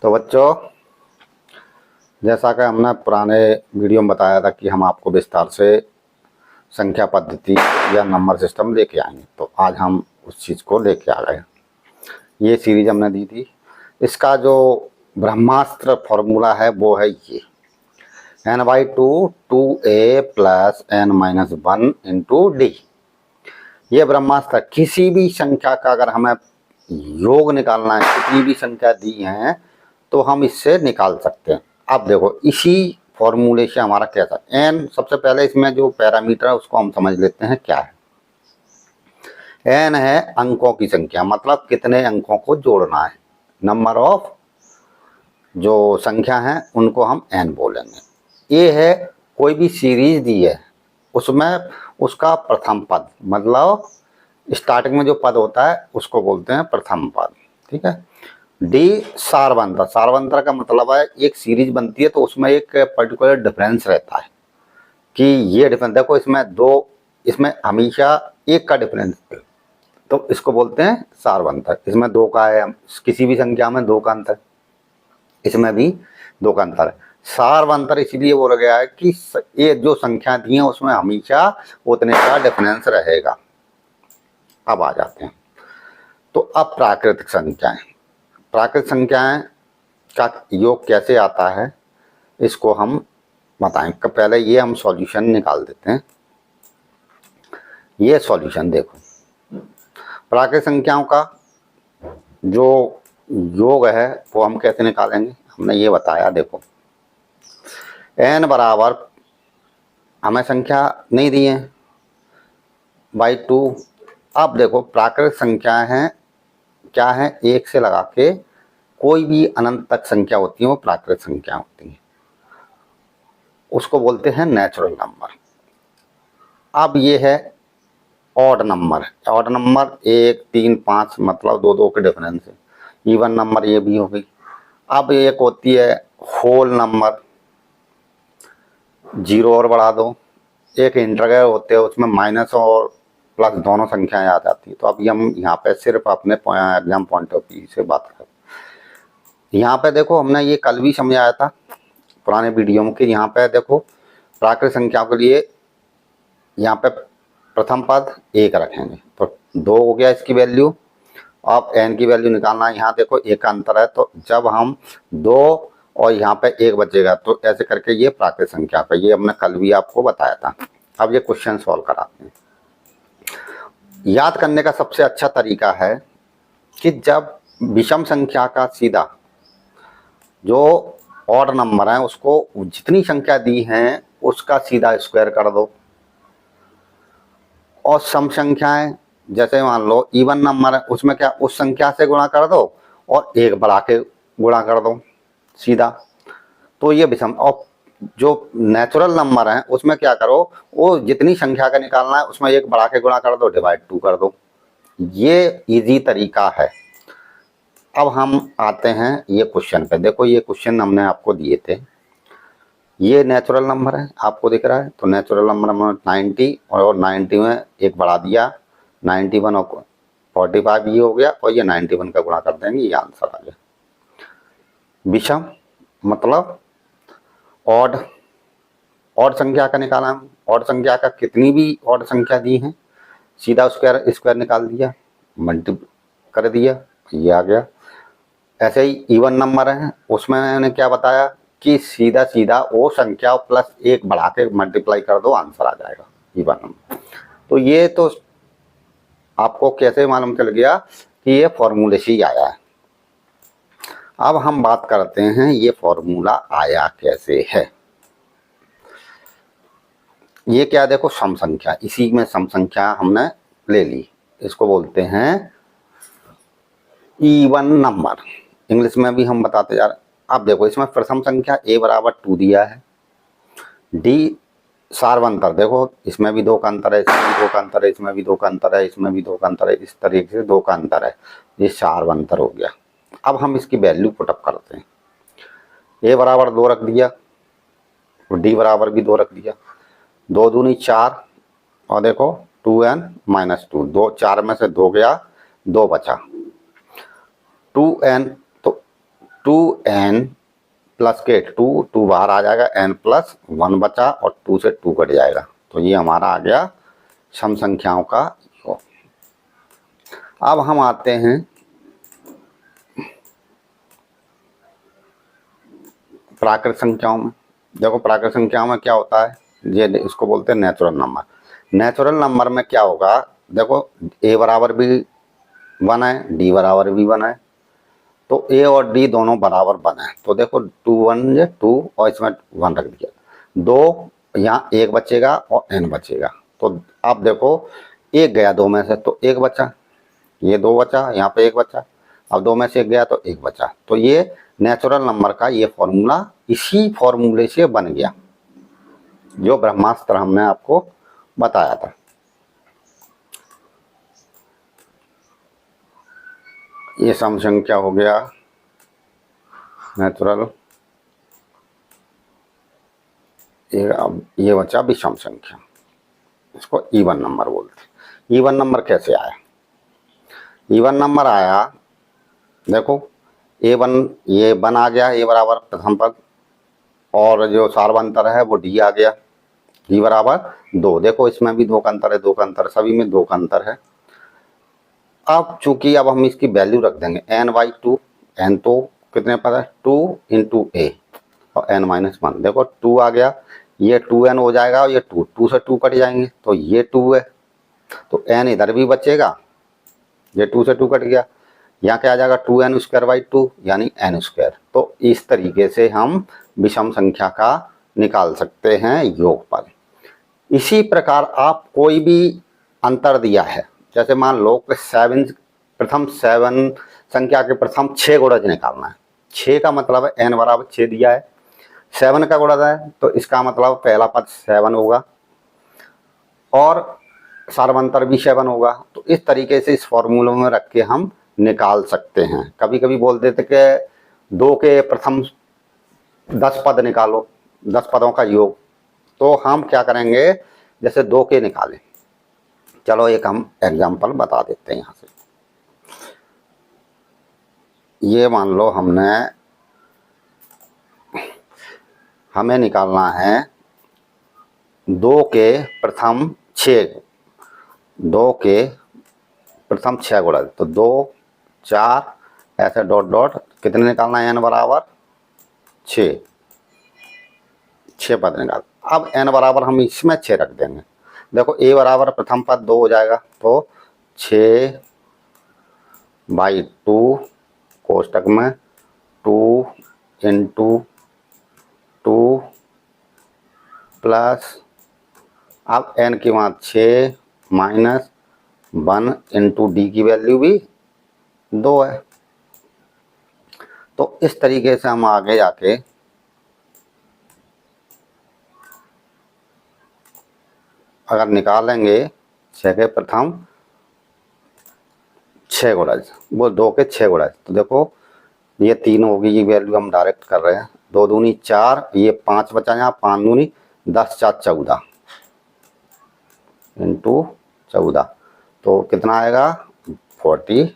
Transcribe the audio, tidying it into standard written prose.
तो बच्चों, जैसा कि हमने पुराने वीडियो में बताया था कि हम आपको विस्तार से संख्या पद्धति या नंबर सिस्टम लेके आएंगे, तो आज हम उस चीज़ को लेके आ गए। ये सीरीज हमने दी थी। इसका जो ब्रह्मास्त्र फॉर्मूला है वो है ये n/2 2a plus n-1 into D. ये ब्रह्मास्त्र किसी भी संख्या का अगर हमें योग निकालना है, कितनी भी संख्या दी है तो हम इससे निकाल सकते हैं। अब देखो, इसी फॉर्मूले से हमारा कैसा n, सबसे पहले इसमें जो पैरामीटर है उसको हम समझ लेते हैं क्या है। n है अंकों की संख्या, मतलब कितने अंकों को जोड़ना है। नंबर ऑफ जो संख्या है उनको हम n बोलेंगे। ये है कोई भी सीरीज दी है उसमें उसका प्रथम पद, मतलब स्टार्टिंग में जो पद होता है उसको बोलते हैं प्रथम पद। ठीक है। डी सारवंतर। सारवंतर का मतलब है एक सीरीज बनती है तो उसमें एक पर्टिकुलर डिफरेंस रहता है कि ये डिफरेंस देखो, इसमें हमेशा एक का डिफरेंस, तो इसको बोलते हैं सारवंतर। इसमें दो का है, किसी भी संख्या में दो का अंतर, इसमें भी दो का अंतर है। सारवंतर इसलिए बोला गया है कि ये जो संख्या दी है उसमें हमेशा उतने का डिफरेंस रहेगा। अब आ जाते हैं तो अब प्राकृतिक संख्याएं। प्राकृतिक संख्याएं का योग कैसे आता है इसको हम बताएं। पहले ये हम सॉल्यूशन निकाल देते हैं। ये सॉल्यूशन देखो, प्राकृतिक संख्याओं का जो योग है वो हम कैसे निकालेंगे, हमने ये बताया। देखो n बराबर, हमें संख्या नहीं दी है, /2। अब देखो प्राकृतिक संख्या है क्या है, एक से लगा के कोई भी अनंत तक संख्या होती है वो प्राकृतिक संख्या होती है, उसको बोलते हैं नेचुरल नंबर। अब ये है ऑड नंबर। ऑड नंबर 1 3 5, मतलब दो दो के डिफरेंस है। इवन नंबर ये भी हो गई। अब एक होती है होल नंबर, 0 और बढ़ा दो। एक इंटीजर होते हैं उसमें माइनस और प्लस दोनों संख्याएं आ जाती है। तो अब हम यहाँ पे सिर्फ अपने एग्जाम पॉइंट ऑफ व्यू से बात करें। यहाँ पे देखो, हमने ये कल भी समझाया था पुराने वीडियो में कि यहाँ पे देखो प्राकृतिक संख्याओं के लिए यहाँ पे प्रथम पद 1 रखेंगे तो 2 हो गया इसकी वैल्यू। अब n की वैल्यू निकालना है, यहाँ देखो 1 का अंतर है, तो जब हम 2 और यहाँ पे 1 बचेगा तो ऐसे करके ये प्राकृतिक संख्या पे, ये हमने कल भी आपको बताया था। अब ये क्वेश्चन सॉल्व कराते हैं। याद करने का सबसे अच्छा तरीका है कि जब विषम संख्या का सीधा जो ऑड नंबर है उसको जितनी संख्या दी है उसका सीधा स्क्वायर कर दो, और सम संख्याएं जैसे मान लो इवन नंबर है उसमें क्या उस संख्या से गुणा कर दो और 1 बढ़ा के गुणा कर दो सीधा, तो ये विषम। और जो नेचुरल नंबर है उसमें क्या करो, वो जितनी संख्या का निकालना है उसमें 1 बढ़ा के गुणा कर दो, /2 कर दो। ये इजी तरीका है। अब हम आते हैं ये क्वेश्चन पे। देखो ये क्वेश्चन हमने आपको दिए थे, ये नेचुरल नंबर है आपको दिख रहा है, तो नेचुरल नंबर हमने 90 और 90 में 1 बढ़ा दिया, 91 और 45 ये हो गया, और ये 91 का गुणा कर देंगे, ये आंसर आ गया। विषम मतलब ऑड, ऑड संख्या का निकाला। ऑड संख्या का कितनी भी ऑड संख्या दी है सीधा स्क्वायर निकाल दिया, मल्टीप्लाई कर दिया, ये आ गया। ऐसे ही इवन नंबर है उसमें मैंने क्या बताया कि सीधा सीधा वो संख्या प्लस 1 बढ़ा के मल्टीप्लाई कर दो, आंसर आ जाएगा इवन नंबर। तो ये तो आपको कैसे मालूम चल गया कि ये फॉर्मूले से ही आया है। अब हम बात करते हैं ये फॉर्मूला आया कैसे है। ये क्या, देखो सम संख्या, इसी में सम संख्या हमने ले ली, इसको बोलते हैं इवन नंबर। इंग्लिश में भी हम बताते जा रहे। अब देखो इसमें प्रथम संख्या a बराबर 2 दिया है। डी सारवंतर, देखो इसमें भी 2 का अंतर है, इसमें भी 2 का अंतर है, इसमें भी 2 का अंतर है, इसमें भी 2 का अंतर है, इस तरीके से 2 का अंतर है, ये सारवंतर हो गया। अब हम इसकी वैल्यू पुटअप करते हैं। a बराबर 2 रख दिया और d बराबर भी 2 रख दिया। 2 दूनी 4 और देखो 2n-2, 2 4 में से 2 गया, 2 बचा। 2n, तो 2n प्लस के 2 बाहर आ जाएगा, n प्लस 1 बचा और 2 से 2 कट जाएगा। तो ये हमारा आ गया सम संख्याओं का योग। अब हम आते हैं प्राकृत संख्याओं में। देखो प्राकृत संख्याओं में क्या होता है, ये इसको बोलते हैं नेचुरल नंबर। नेचुरल नंबर में क्या होगा, देखो a बराबर भी 1 है, d बराबर भी 1 है, तो a और d दोनों बराबर 1 है। तो देखो 2 1 2 और इसमें 1 रख दिया, 2 यहाँ 1 बचेगा और n बचेगा। तो अब देखो 1 गया 2 में से तो 1 बचा, ये 2 बचा, यहाँ पे 1 बचा, अब 2 में से 1 गया तो 1 बचा। तो ये नेचुरल नंबर का ये फॉर्मूला इसी फॉर्मूले से बन गया जो ब्रह्मास्त्र हमने आपको बताया था। ये सम संख्या हो गया नेचुरल, अब ये बचा विषम संख्या, इसको इवन नंबर बोलते। इवन नंबर कैसे आया, इवन नंबर आया, देखो a1 ये 1 आ गया, a बराबर प्रथम पद, और जो सार्वंतर है वो d आ गया, d बराबर 2। देखो इसमें भी 2 का अंतर है, 2 का अंतर, सभी में 2 का अंतर है। अब चूंकि अब हम इसकी वैल्यू रख देंगे n/2, n तो कितने पद है 2 × a और n-1। देखो 2 आ गया, ये 2n हो जाएगा और ये 2 से 2 कट जाएंगे तो ये 2 है, तो n इधर भी बचेगा, ये 2 से 2 कट गया, यहाँ क्या आ जाएगा 2n² यानी n²। तो इस तरीके से हम विषम संख्या का निकाल सकते हैं योगफल। इसी प्रकार आप कोई भी अंतर दिया है, जैसे मान लो कि 7 संख्या के प्रथम 6 गुणज निकालना है। 6 का मतलब है n बराबर 6 दिया है, 7 का गुणज है तो इसका मतलब पहला पद 7 होगा और सार्वंतर भी 7 होगा। तो इस तरीके से इस फॉर्मूले में रख के हम निकाल सकते हैं। कभी कभी बोल देते कि 2 के प्रथम 10 पद निकालो, 10 पदों का योग, तो हम क्या करेंगे जैसे 2 के निकालें। चलो एक हम एग्जाम्पल बता देते हैं यहाँ से। ये मान लो हमें निकालना है 2 के प्रथम 6, 2 के प्रथम 6 गुणज, तो 2 4 ऐसे डॉट डॉट कितने निकालना है n बराबर 6 पद निकाल। अब n बराबर हम इसमें 6 रख देंगे। देखो a बराबर प्रथम पद 2 हो जाएगा, तो 6/2 कोष्टक में 2 × 2 प्लस, अब n की बात 6 माइनस 1 × d की वैल्यू भी 2 है। तो इस तरीके से हम आगे जाके अगर निकालेंगे 6 के प्रथम 6 गुणज, वो 2 के 6 गुणज, तो देखो ये 3 होगी, ये वैल्यू हम डायरेक्ट कर रहे हैं, 2 दूनी 4, ये 5 बचा, यहाँ 5 दूनी 10 4 14 × 14, तो कितना आएगा 42।